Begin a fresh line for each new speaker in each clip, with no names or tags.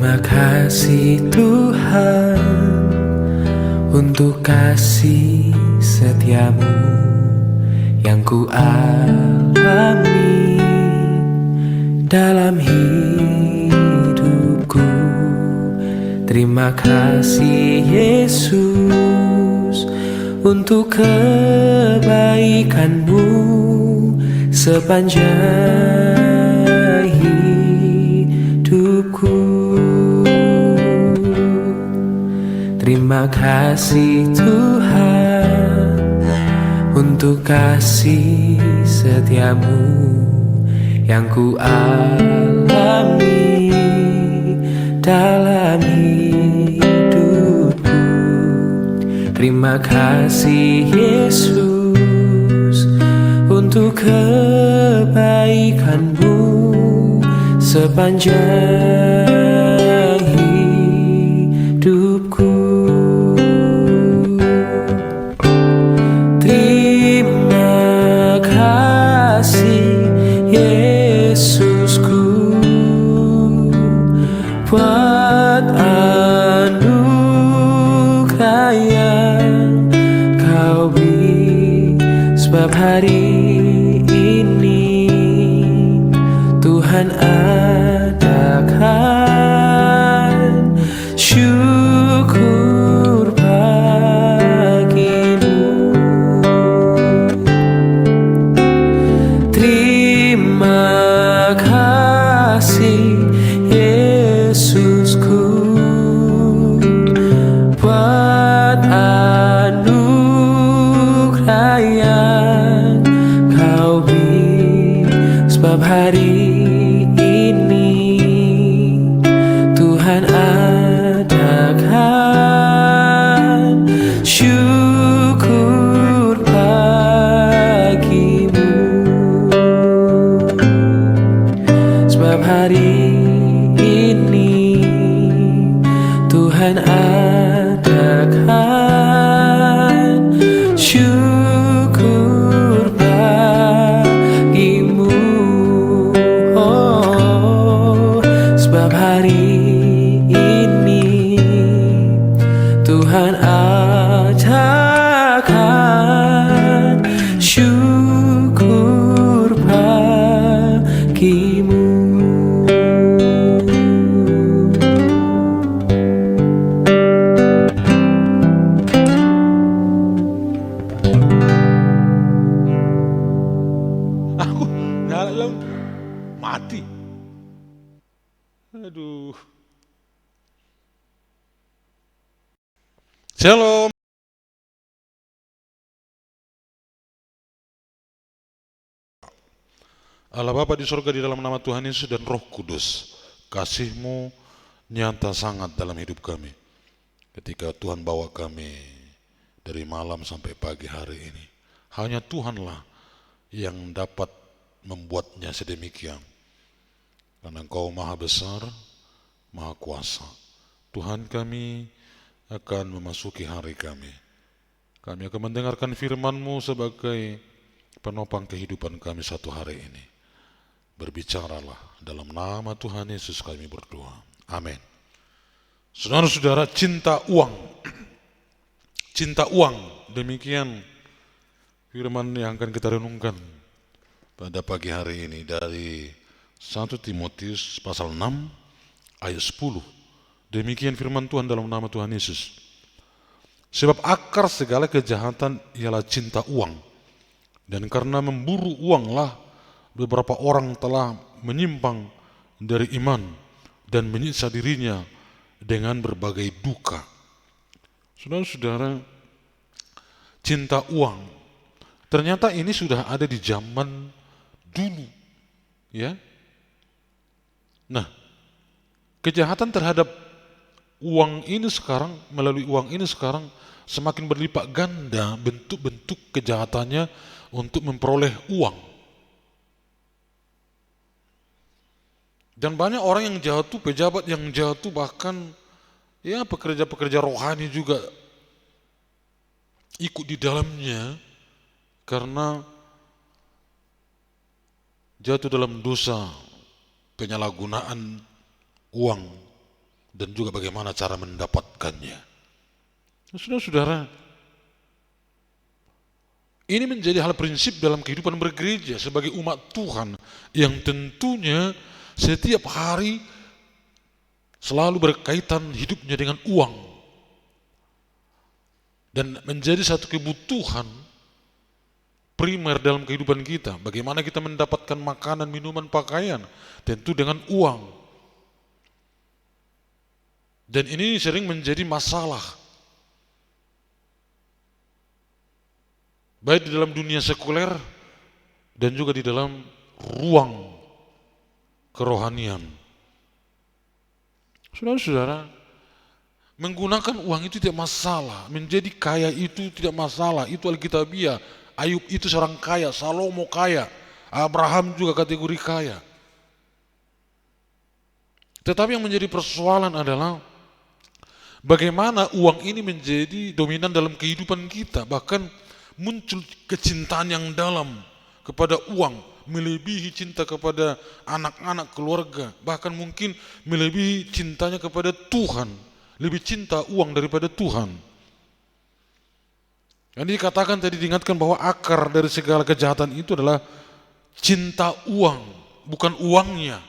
Terima kasih Tuhan untuk kasih setiamu yang ku alami dalam hidupku. Terima kasih Yesus untuk kebaikanmu sepanjang hidupku. Terima kasih Tuhan untuk kasih setiamu yang ku alami dalam hidupku. Terima kasih Yesus untuk kebaikanmu sepanjang hidupku. Terima kasih Yesusku buat anugerah yang kau beri, sebab hari ini Tuhan adakan syukur bagimu. Terima kasih Yesusku buat anugerah yang kau beri, sebab hari ini Tuhan adakan syukur bagimu. Sebab hari ini Tuhan adakan syukur bagimu. Oh, sebab hari ini Tuhan adakan syukur bagimu.
Aku dalam mati. Aduh. Shalom. Allah Bapa di surga, di dalam nama Tuhan Yesus dan Roh Kudus, kasih-Mu nyata sangat dalam hidup kami. Ketika Tuhan bawa kami dari malam sampai pagi hari ini, hanya Tuhanlah yang dapat membuatnya sedemikian. Karena Engkau Maha Besar, Maha Kuasa. Tuhan, kami akan memasuki hari kami. Kami akan mendengarkan firman-Mu sebagai penopang kehidupan kami satu hari ini. Berbicaralah, dalam nama Tuhan Yesus kami berdoa. Amin. Saudara-saudara, cinta uang. Cinta uang, demikian firman yang akan kita renungkan pada pagi hari ini dari 1 Timotius pasal 6 ayat 10. Demikian firman Tuhan dalam nama Tuhan Yesus. Sebab akar segala kejahatan ialah cinta uang. Dan karena memburu uanglah beberapa orang telah menyimpang dari iman dan menyiksa dirinya dengan berbagai duka. Saudara-saudara, cinta uang ternyata ini sudah ada di zaman dulu, ya. Nah, kejahatan terhadap uang ini sekarang, melalui uang ini sekarang semakin berlipat ganda bentuk-bentuk kejahatannya untuk memperoleh uang. Dan banyak orang yang jatuh, pejabat yang jatuh, bahkan ya pekerja-pekerja rohani juga ikut di dalamnya karena jatuh dalam dosa penyalahgunaan uang dan juga bagaimana cara mendapatkannya. Saudara-saudara, ini menjadi hal prinsip dalam kehidupan bergereja sebagai umat Tuhan yang tentunya setiap hari selalu berkaitan hidupnya dengan uang dan menjadi satu kebutuhan primer dalam kehidupan kita. Bagaimana kita mendapatkan makanan, minuman, pakaian, tentu dengan uang. Dan ini sering menjadi masalah, baik di dalam dunia sekuler dan juga di dalam ruang kerohanian. Saudara-saudara, menggunakan uang itu tidak masalah, menjadi kaya itu tidak masalah, itu alkitabiah. Ayub itu seorang kaya, Salomo kaya, Abraham juga kategori kaya. Tetapi yang menjadi persoalan adalah bagaimana uang ini menjadi dominan dalam kehidupan kita, bahkan muncul kecintaan yang dalam kepada uang, melebihi cinta kepada anak-anak, keluarga, bahkan mungkin melebihi cintanya kepada Tuhan, lebih cinta uang daripada Tuhan. Yang dikatakan tadi, diingatkan bahwa akar dari segala kejahatan itu adalah cinta uang, bukan uangnya,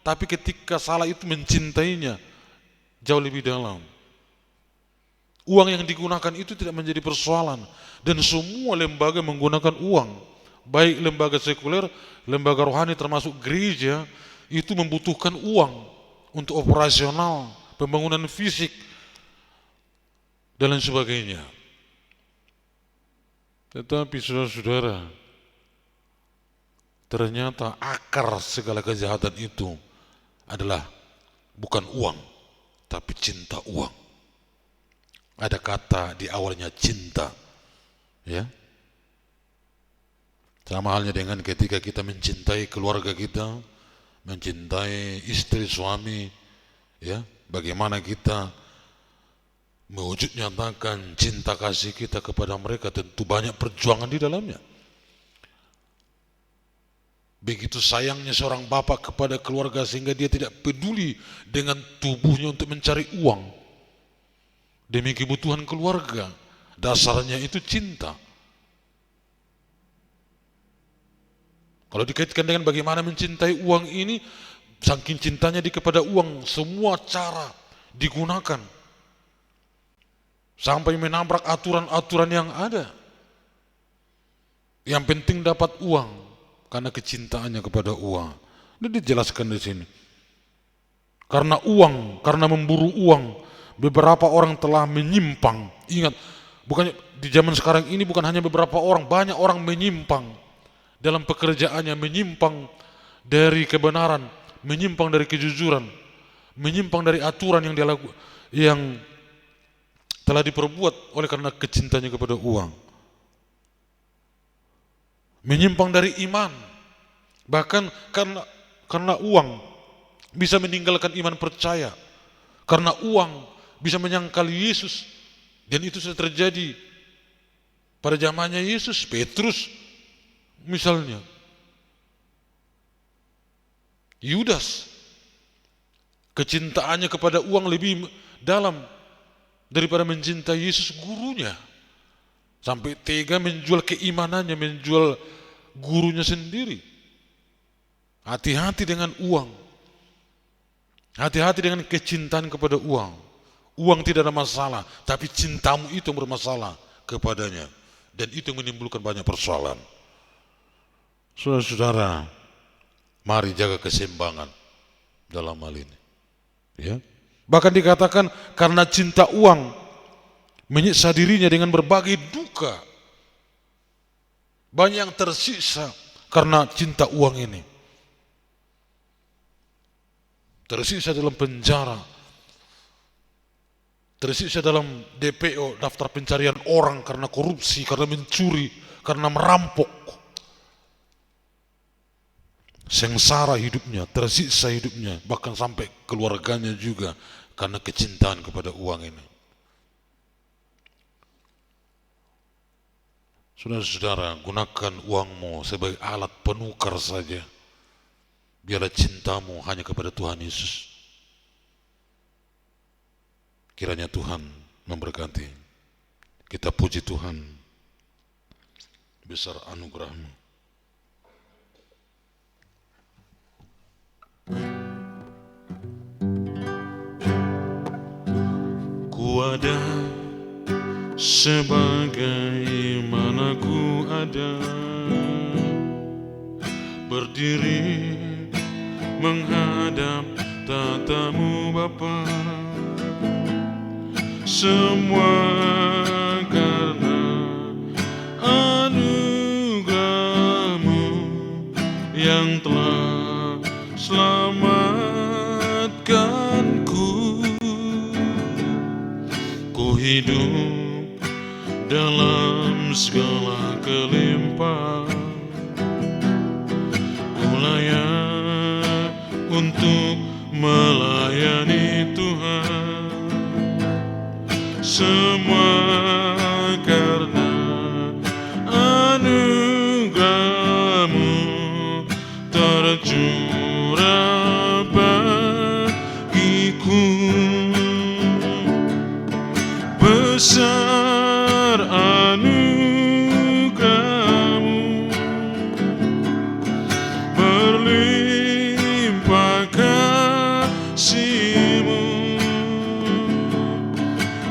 tapi ketika salah itu mencintainya jauh lebih dalam. Uang yang digunakan itu tidak menjadi persoalan, dan semua lembaga menggunakan uang. Baik lembaga sekuler, lembaga rohani termasuk gereja, itu membutuhkan uang untuk operasional, pembangunan fisik, dan lain sebagainya. Tetapi saudara-saudara, ternyata akar segala kejahatan itu adalah bukan uang, tapi cinta uang. Ada kata di awalnya cinta, ya. Sama halnya dengan ketika kita mencintai keluarga kita, mencintai istri, suami, ya, bagaimana kita mewujud nyatakan cinta kasih kita kepada mereka, tentu banyak perjuangan di dalamnya. Begitu sayangnya seorang bapak kepada keluarga sehingga dia tidak peduli dengan tubuhnya untuk mencari uang demi kebutuhan keluarga. Dasarnya itu cinta. Kalau dikaitkan dengan bagaimana mencintai uang ini, saking cintanya di kepada uang, semua cara digunakan sampai menabrak aturan-aturan yang ada. Yang penting dapat uang karena kecintaannya kepada uang. Ini dijelaskan di sini. Karena uang, karena memburu uang, beberapa orang telah menyimpang. Ingat, bukan di zaman sekarang ini bukan hanya beberapa orang, banyak orang menyimpang dalam pekerjaannya, menyimpang dari kebenaran, menyimpang dari kejujuran, menyimpang dari aturan yang telah diperbuat oleh karena kecintanya kepada uang. Menyimpang dari iman, bahkan karena uang bisa meninggalkan iman percaya, karena uang bisa menyangkal Yesus, dan itu sudah terjadi pada zamannya Yesus. Petrus misalnya, Yudas, kecintaannya kepada uang lebih dalam daripada mencintai Yesus gurunya, sampai tega menjual keimanannya, menjual gurunya sendiri. Hati-hati dengan uang, hati-hati dengan kecintaan kepada uang. Uang tidak ada masalah, tapi cintamu itu yang bermasalah kepadanya, dan itu yang menimbulkan banyak persoalan. Saudara-saudara, mari jaga keseimbangan dalam hal ini, ya. Bahkan dikatakan karena cinta uang menyiksa dirinya dengan berbagai duka. Banyak yang tersiksa karena cinta uang ini. Tersiksa dalam penjara, tersiksa dalam DPO, daftar pencarian orang, karena korupsi, karena mencuri, karena merampok. Sengsara hidupnya, tersiksa hidupnya, bahkan sampai keluarganya juga karena kecintaan kepada uang ini. Saudara-saudara, gunakan uangmu sebagai alat penukar saja. Biarlah cintamu hanya kepada Tuhan Yesus. Kiranya Tuhan memberkati. Kita puji Tuhan, besar anugerah-Mu. Ku ada sebagaimana ku ada, berdiri menghadap tatamu Bapa. Semua karena anugerah-Mu yang telah selamatkanku. Ku hidup dalam segala kelimpahan, ku layak untuk melayani Tuhan. Semua karena anugerah-Mu tercurah bagiku. Besar anugerah-Mu, berlimpah kasih-Mu.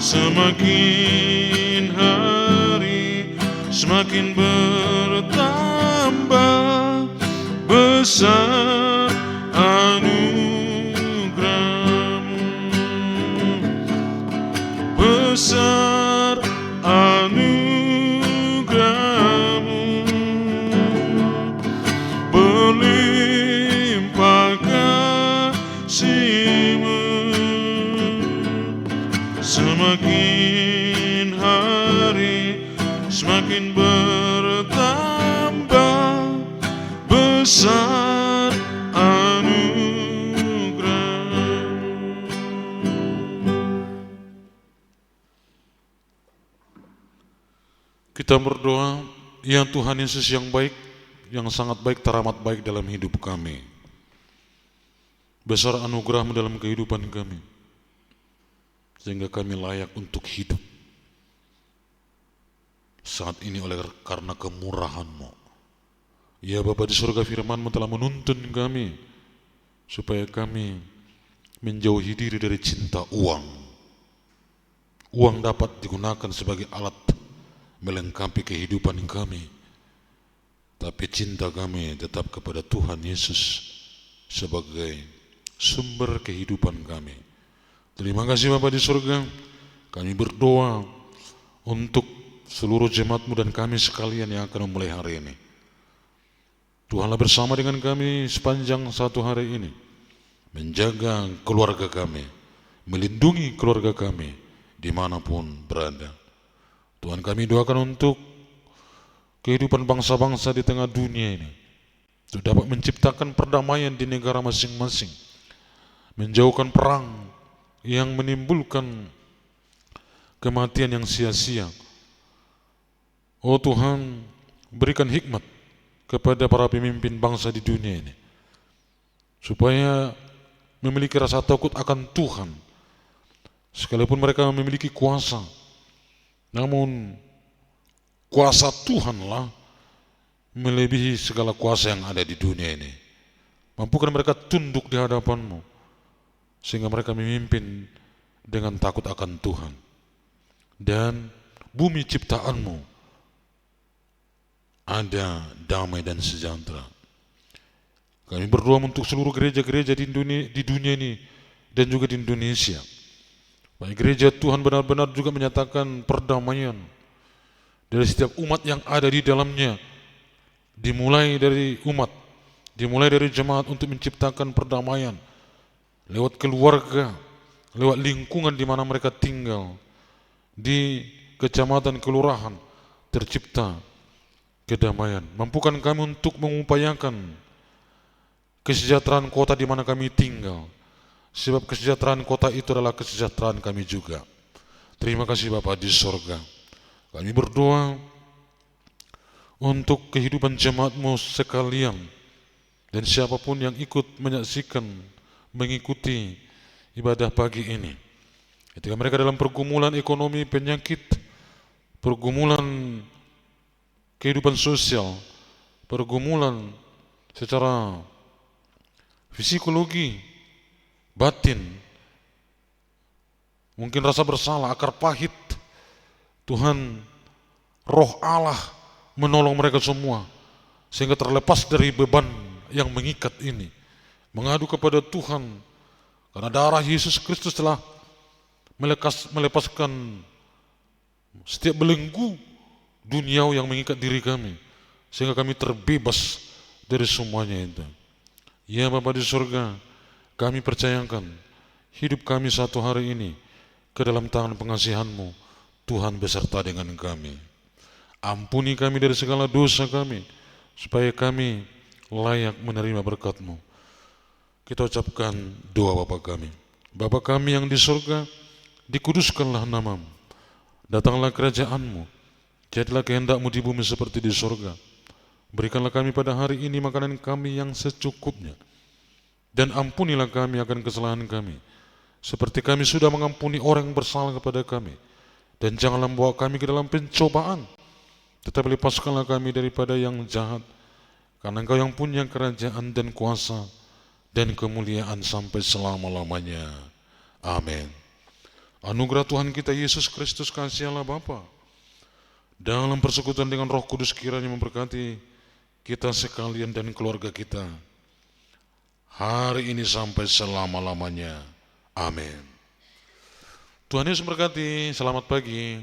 Semakin hari semakin bertambah besar anugerah-Mu, besar anugerah-Mu, berlimpah kasih-Mu. Semakin hari semakin bertambah besar anugerah-Mu. Kita berdoa, ya Tuhan Yesus yang baik, yang sangat baik, teramat baik dalam hidup kami. Besar anugerah-Mu dalam kehidupan kami, sehingga kami layak untuk hidup saat ini karena kemurahan-Mu. Ya Bapa di surga, firman-Mu telah menuntun kami supaya kami menjauhi diri dari cinta uang. Uang dapat digunakan sebagai alat melengkapi kehidupan kami, tapi cinta kami tetap kepada Tuhan Yesus sebagai sumber kehidupan kami. Terima kasih Bapa di surga. Kami berdoa untuk seluruh jemaat-Mu dan kami sekalian yang akan memulai hari ini. Tuhanlah bersama dengan kami sepanjang satu hari ini, menjaga keluarga kami, melindungi keluarga kami dimanapun berada. Tuhan, kami doakan untuk kehidupan bangsa-bangsa di tengah dunia ini, untuk dapat menciptakan perdamaian di negara masing-masing, menjauhkan perang yang menimbulkan kematian yang sia-sia. Oh Tuhan, berikan hikmat kepada para pemimpin bangsa di dunia ini, supaya memiliki rasa takut akan Tuhan. Sekalipun mereka memiliki kuasa, namun kuasa Tuhanlah melebihi segala kuasa yang ada di dunia ini. Mampukan mereka tunduk di hadapan-Mu, sehingga mereka memimpin dengan takut akan Tuhan. Dan bumi ciptaan-Mu ada damai dan sejahtera. Kami berdoa untuk seluruh gereja-gereja di dunia ini dan juga di Indonesia. Baik gereja Tuhan benar-benar juga menyatakan perdamaian dari setiap umat yang ada di dalamnya. Dimulai dari umat, dimulai dari jemaat untuk menciptakan perdamaian lewat keluarga, lewat lingkungan di mana mereka tinggal, di kecamatan, kelurahan, tercipta kedamaian. Mampukan kami untuk mengupayakan kesejahteraan kota di mana kami tinggal, sebab kesejahteraan kota itu adalah kesejahteraan kami juga. Terima kasih Bapa di sorga. Kami berdoa untuk kehidupan jemaat-Mu sekalian, dan siapapun yang ikut menyaksikan, mengikuti ibadah pagi ini. Ketika mereka dalam pergumulan ekonomi, penyakit, pergumulan kehidupan sosial, pergumulan secara psikologi, batin, mungkin rasa bersalah, akar pahit, Tuhan, Roh Allah menolong mereka semua sehingga terlepas dari beban yang mengikat ini, mengadu kepada Tuhan karena darah Yesus Kristus telah melepaskan setiap belenggu duniawi yang mengikat diri kami sehingga kami terbebas dari semuanya itu. Ya Bapa di surga, kami percayakan hidup kami satu hari ini ke dalam tangan pengasihan-Mu. Tuhan beserta dengan kami. Ampuni kami dari segala dosa kami supaya kami layak menerima berkat-Mu. Kita ucapkan doa Bapa kami. Bapa kami yang di surga, dikuduskanlah nama-Mu. Datanglah kerajaan-Mu. Jadilah kehendak-Mu di bumi seperti di surga. Berikanlah kami pada hari ini makanan kami yang secukupnya. Dan ampunilah kami akan kesalahan kami, seperti kami sudah mengampuni orang yang bersalah kepada kami. Dan janganlah membawa kami ke dalam pencobaan, tetapi lepaskanlah kami daripada yang jahat. Karena Engkau yang punya kerajaan dan kuasa dan kemuliaan sampai selama-lamanya. Amin. Anugerah Tuhan kita Yesus Kristus, kasih Allah Bapa, dalam persekutuan dengan Roh Kudus kiranya memberkati kita sekalian dan keluarga kita hari ini sampai selama-lamanya. Amin. Tuhan Yesus memberkati. Selamat pagi.